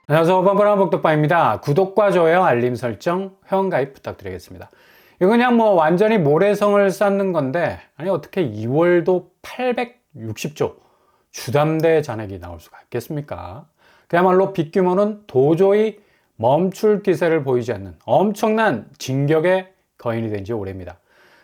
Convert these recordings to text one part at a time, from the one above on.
안녕하세요. 뻔뻔한 복덕방입니다. 구독과 좋아요, 알림 설정, 회원가입 부탁드리겠습니다. 이거 그냥 완전히 모래성을 쌓는 건데, 아니 어떻게 2월도 860조 주담대 잔액이 나올 수가 있겠습니까? 그야말로 빚규모는 도저히 멈출 기세를 보이지 않는 엄청난 진격의 거인이 된 지 오래입니다.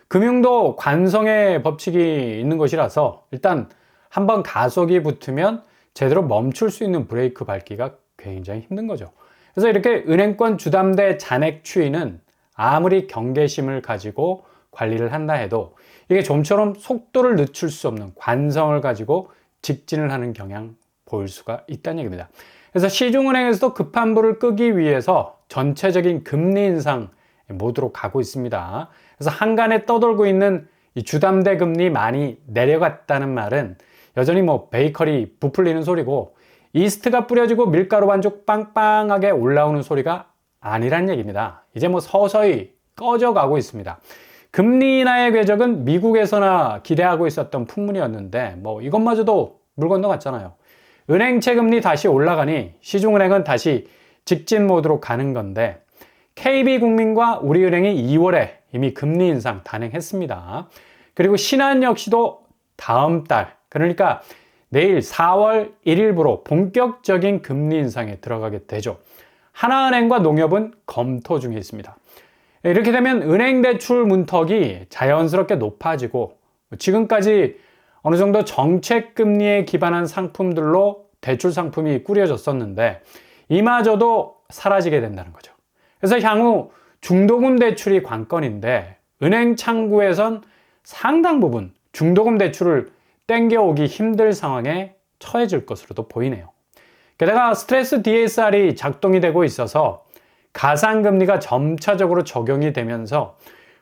금융도 관성의 법칙이 있는 것이라서 일단 한번 가속이 붙으면 제대로 멈출 수 있는 브레이크 밟기가 굉장히 힘든 거죠. 그래서 이렇게 은행권 주담대 잔액 추이는 아무리 경계심을 가지고 관리를 한다 해도 이게 좀처럼 속도를 늦출 수 없는 관성을 가지고 직진을 하는 경향 보일 수가 있다는 얘기입니다. 그래서 시중은행에서도 급한 불을 끄기 위해서 전체적인 금리 인상 모드로 가고 있습니다. 그래서 한간에 떠돌고 있는 이 주담대 금리 많이 내려갔다는 말은 여전히 베이커리 부풀리는 소리고 이스트가 뿌려지고 밀가루 반죽 빵빵하게 올라오는 소리가 아니란 얘기입니다. 이제 서서히 꺼져가고 있습니다. 금리 인하의 궤적은 미국에서나 기대하고 있었던 풍문이었는데 이것마저도 물 건너갔잖아요. 은행채 금리 다시 올라가니 시중은행은 다시 직진 모드로 가는 건데 KB국민과 우리은행이 2월에 이미 금리 인상 단행했습니다. 그리고 신한 역시도 다음 달, 그러니까 내일 4월 1일부로 본격적인 금리 인상에 들어가게 되죠. 하나은행과 농협은 검토 중에 있습니다. 이렇게 되면 은행 대출 문턱이 자연스럽게 높아지고 지금까지 어느 정도 정책 금리에 기반한 상품들로 대출 상품이 꾸려졌었는데 이마저도 사라지게 된다는 거죠. 그래서 향후 중도금 대출이 관건인데 은행 창구에선 상당 부분 중도금 대출을 땡겨오기 힘들 상황에 처해질 것으로도 보이네요. 게다가 스트레스 DSR이 작동이 되고 있어서 가상금리가 점차적으로 적용이 되면서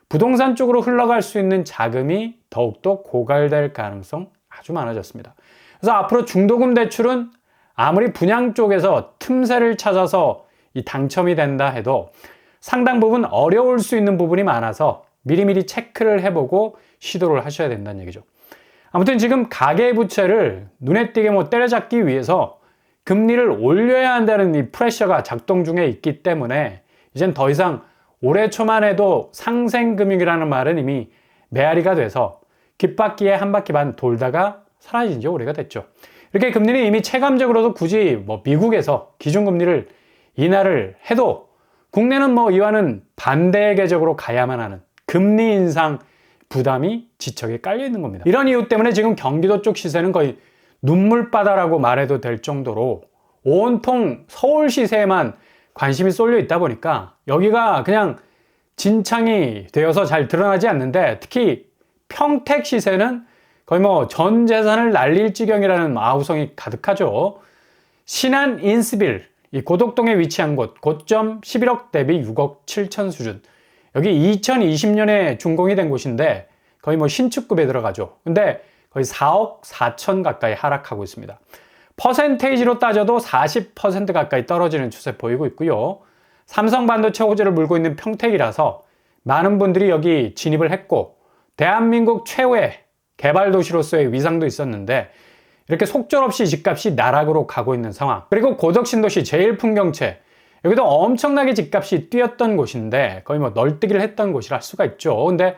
부동산 쪽으로 흘러갈 수 있는 자금이 더욱더 고갈될 가능성 아주 많아졌습니다. 그래서 앞으로 중도금 대출은 아무리 분양 쪽에서 틈새를 찾아서 이 당첨이 된다 해도 상당 부분 어려울 수 있는 부분이 많아서 미리미리 체크를 해보고 시도를 하셔야 된다는 얘기죠. 아무튼 지금 가계부채를 눈에 띄게 때려잡기 위해서 금리를 올려야 한다는 이 프레셔가 작동 중에 있기 때문에 이젠 더 이상 올해 초만 해도 상생금융이라는 말은 이미 메아리가 돼서 깃바퀴에 한 바퀴 반 돌다가 사라진 지 오래가 됐죠. 이렇게 금리는 이미 체감적으로도 굳이 미국에서 기준금리를 인하를 해도 국내는 이와는 반대의 궤적으로 가야만 하는 금리 인상 부담이 지척에 깔려 있는 겁니다. 이런 이유 때문에 지금 경기도 쪽 시세는 거의 눈물바다라고 말해도 될 정도로 온통 서울 시세에만 관심이 쏠려 있다 보니까 여기가 그냥 진창이 되어서 잘 드러나지 않는데 특히 평택 시세는 거의 전 재산을 날릴 지경이라는 아우성이 가득하죠. 신안 인스빌, 이 고덕동에 위치한 곳, 고점 11억 대비 6억 7천 수준. 여기 2020년에 준공이 된 곳인데 거의 신축급에 들어가죠. 근데 거의 4억 4천 가까이 하락하고 있습니다. 퍼센테이지로 따져도 40% 가까이 떨어지는 추세 보이고 있고요. 삼성 반도체 호재를 물고 있는 평택이라서 많은 분들이 여기 진입을 했고 대한민국 최후의 개발 도시로서의 위상도 있었는데 이렇게 속절없이 집값이 나락으로 가고 있는 상황. 그리고 고덕신도시 제1풍경채 여기도 엄청나게 집값이 뛰었던 곳인데 거의 널뛰기를 했던 곳이라 할 수가 있죠. 근데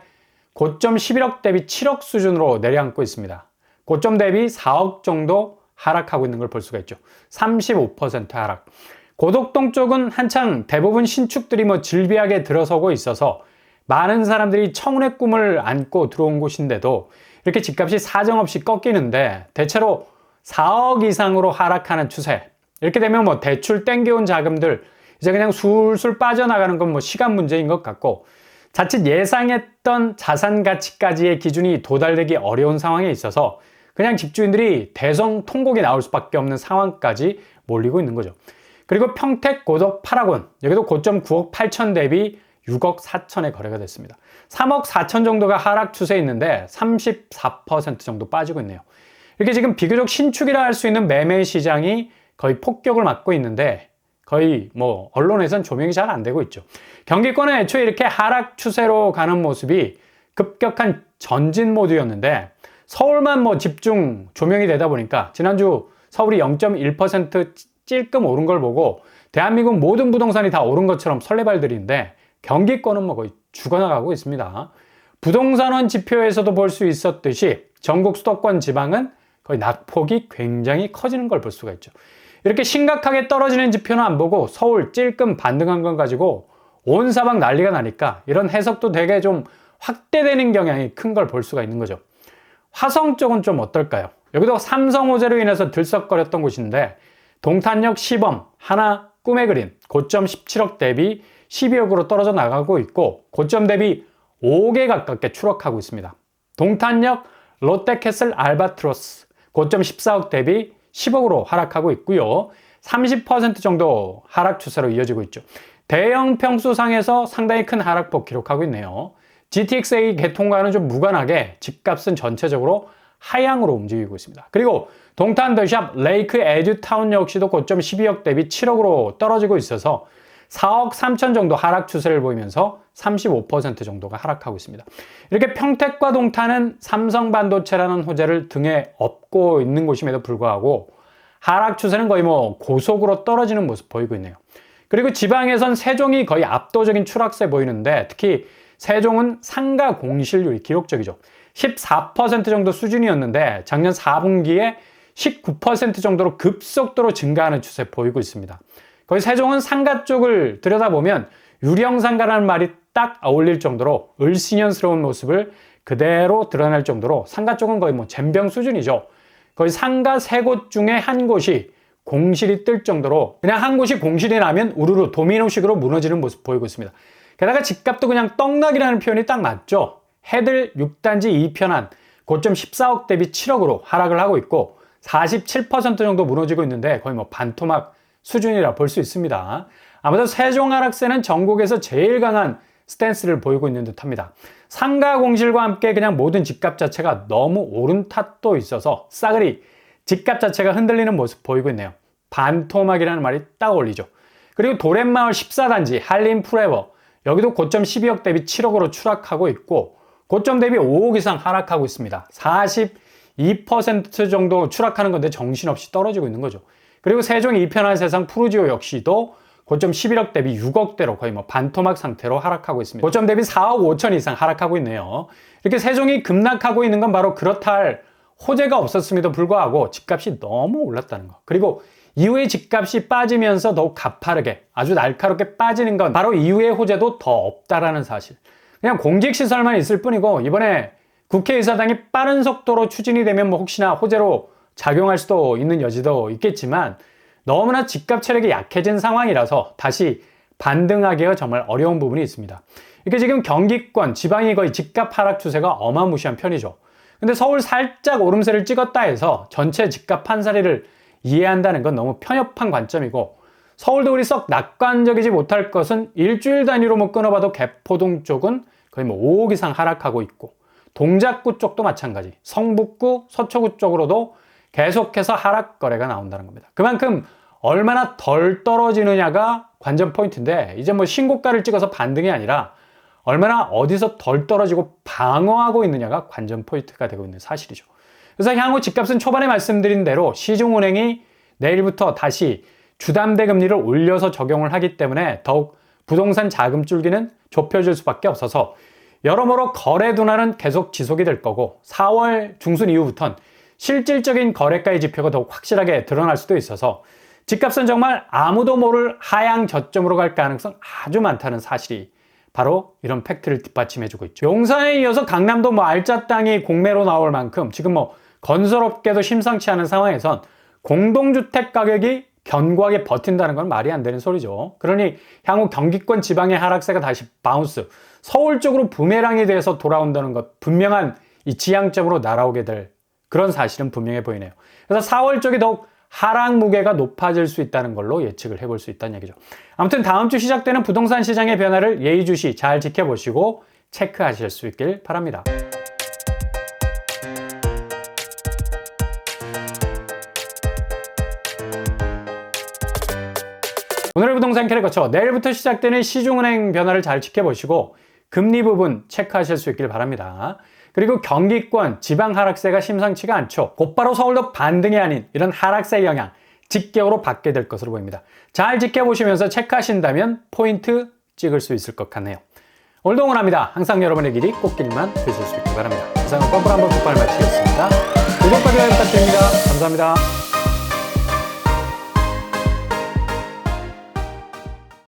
고점 11억 대비 7억 수준으로 내려앉고 있습니다. 고점 대비 4억 정도 하락하고 있는 걸 볼 수가 있죠. 35% 하락. 고덕동 쪽은 한창 대부분 신축들이 질비하게 들어서고 있어서 많은 사람들이 청운의 꿈을 안고 들어온 곳인데도 이렇게 집값이 사정없이 꺾이는데 대체로 4억 이상으로 하락하는 추세. 이렇게 되면 대출 땡겨온 자금들 이제 그냥 술술 빠져나가는 건 시간 문제인 것 같고 자칫 예상했던 자산 가치까지의 기준이 도달되기 어려운 상황에 있어서 그냥 집주인들이 대성통곡이 나올 수밖에 없는 상황까지 몰리고 있는 거죠. 그리고 평택 고덕 8학원 여기도 고점 9억 8천 대비 6억 4천에 거래가 됐습니다. 3억 4천 정도가 하락 추세에 있는데 34% 정도 빠지고 있네요. 이렇게 지금 비교적 신축이라 할 수 있는 매매 시장이 거의 폭격을 맞고 있는데 거의 언론에선 조명이 잘 안 되고 있죠. 경기권은 애초에 이렇게 하락 추세로 가는 모습이 급격한 전진 모드였는데 서울만 집중 조명이 되다 보니까 지난주 서울이 0.1% 찔끔 오른 걸 보고 대한민국 모든 부동산이 다 오른 것처럼 설레발들인데 경기권은 뭐 거의 죽어나가고 있습니다. 부동산원 지표에서도 볼 수 있었듯이 전국 수도권 지방은 거의 낙폭이 굉장히 커지는 걸 볼 수가 있죠. 이렇게 심각하게 떨어지는 지표는 안 보고 서울 찔끔 반등한 건 가지고 온 사방 난리가 나니까 이런 해석도 되게 좀 확대되는 경향이 큰 걸 볼 수가 있는 거죠. 화성 쪽은 좀 어떨까요? 여기도 삼성 호재로 인해서 들썩거렸던 곳인데 동탄역 시범 하나 꿈에 그린 고점 17억 대비 12억으로 떨어져 나가고 있고 고점 대비 5개 가깝게 추락하고 있습니다. 동탄역 롯데캐슬 알바트로스 고점 14억 대비 10억으로 하락하고 있고요. 30% 정도 하락 추세로 이어지고 있죠. 대형 평수상에서 상당히 큰 하락폭 기록하고 있네요. GTX-A 개통과는 좀 무관하게 집값은 전체적으로 하향으로 움직이고 있습니다. 그리고 동탄 더샵 레이크 에듀타운 역시도 고점 12억 대비 7억으로 떨어지고 있어서 4억 3천 정도 하락 추세를 보이면서 35% 정도가 하락하고 있습니다. 이렇게 평택과 동탄은 삼성반도체라는 호재를 등에 업고 있는 곳임에도 불구하고 하락 추세는 거의 뭐 고속으로 떨어지는 모습 보이고 있네요. 그리고 지방에선 세종이 거의 압도적인 추락세 보이는데 특히 세종은 상가 공실률이 기록적이죠. 14% 정도 수준이었는데 작년 4분기에 19% 정도로 급속도로 증가하는 추세 보이고 있습니다. 거의 세종은 상가 쪽을 들여다보면 유령상가라는 말이 딱 어울릴 정도로 을씨년스러운 모습을 그대로 드러낼 정도로 상가 쪽은 거의 뭐 젬병 수준이죠. 거의 상가 3곳 중에 한 곳이 공실이 뜰 정도로 그냥 한 곳이 공실이 나면 우르르 도미노식으로 무너지는 모습 보이고 있습니다. 게다가 집값도 그냥 떡락이라는 표현이 딱 맞죠. 해들 6단지 2편한 고점 14억 대비 7억으로 하락을 하고 있고 47% 정도 무너지고 있는데 거의 뭐 반토막 수준이라 볼 수 있습니다. 아무래도 세종 하락세는 전국에서 제일 강한 스탠스를 보이고 있는 듯합니다. 상가 공실과 함께 그냥 모든 집값 자체가 너무 오른 탓도 있어서 싸그리 집값 자체가 흔들리는 모습 보이고 있네요. 반토막이라는 말이 딱 어울리죠. 그리고 도렛마을 14단지 한림 프레버 여기도 고점 12억 대비 7억으로 추락하고 있고 고점 대비 5억 이상 하락하고 있습니다. 42% 정도 추락하는 건데 정신없이 떨어지고 있는 거죠. 그리고 세종 2편한 세상 푸르지오 역시도 고점 11억 대비 6억대로 거의 뭐 반토막 상태로 하락하고 있습니다. 고점 대비 4억 5천 이상 하락하고 있네요. 이렇게 세종이 급락하고 있는 건 바로 그렇다 할 호재가 없었음에도 불구하고 집값이 너무 올랐다는 거. 그리고 이후에 집값이 빠지면서 더욱 가파르게 아주 날카롭게 빠지는 건 바로 이후의 호재도 더 없다라는 사실. 그냥 공직시설만 있을 뿐이고 이번에 국회의사당이 빠른 속도로 추진이 되면 뭐 혹시나 호재로 작용할 수도 있는 여지도 있겠지만 너무나 집값 체력이 약해진 상황이라서 다시 반등하기가 정말 어려운 부분이 있습니다. 이게 지금 경기권, 지방이 거의 집값 하락 추세가 어마무시한 편이죠. 근데 서울 살짝 오름세를 찍었다 해서 전체 집값 판사리를 이해한다는 건 너무 편협한 관점이고 서울도 우리 썩 낙관적이지 못할 것은 일주일 단위로 뭐 끊어봐도 개포동 쪽은 거의 뭐 5억 이상 하락하고 있고 동작구 쪽도 마찬가지 성북구, 서초구 쪽으로도 계속해서 하락 거래가 나온다는 겁니다. 그만큼 얼마나 덜 떨어지느냐가 관전 포인트인데 이제 뭐 신고가를 찍어서 반등이 아니라 얼마나 어디서 덜 떨어지고 방어하고 있느냐가 관전 포인트가 되고 있는 사실이죠. 그래서 향후 집값은 초반에 말씀드린 대로 시중은행이 내일부터 다시 주담대 금리를 올려서 적용을 하기 때문에 더욱 부동산 자금 줄기는 좁혀질 수밖에 없어서 여러모로 거래 둔화는 계속 지속이 될 거고 4월 중순 이후부터는 실질적인 거래가의 지표가 더욱 확실하게 드러날 수도 있어서 집값은 정말 아무도 모를 하향 저점으로 갈 가능성 아주 많다는 사실이 바로 이런 팩트를 뒷받침해주고 있죠. 용산에 이어서 강남도 뭐 알짜 땅이 공매로 나올 만큼 지금 뭐 건설업계도 심상치 않은 상황에선 공동주택 가격이 견고하게 버틴다는 건 말이 안 되는 소리죠. 그러니 향후 경기권 지방의 하락세가 다시 바운스, 서울 쪽으로 부메랑이 돼서 돌아온다는 것 분명한 이 지향점으로 날아오게 될 그런 사실은 분명해 보이네요. 그래서 4월 쪽이 더욱 하락 무게가 높아질 수 있다는 걸로 예측을 해볼 수 있다는 얘기죠. 아무튼 다음 주 시작되는 부동산 시장의 변화를 예의주시 잘 지켜보시고 체크하실 수 있길 바랍니다. 오늘의 부동산 캐를 거쳐 내일부터 시작되는 시중은행 변화를 잘 지켜보시고 금리 부분 체크하실 수 있길 바랍니다. 그리고 경기권 지방 하락세가 심상치가 않죠. 곧바로 서울도 반등이 아닌 이런 하락세 영향 직격으로 받게 될 것으로 보입니다. 잘 지켜보시면서 체크하신다면 포인트 찍을 수 있을 것 같네요. 오늘도 응원합니다. 항상 여러분의 길이 꽃길만 되실 수 있길 바랍니다. 이상은 뻔뻔한 번 폭발을 마치겠습니다. 구독과 좋아요 부탁드립니다. 감사합니다.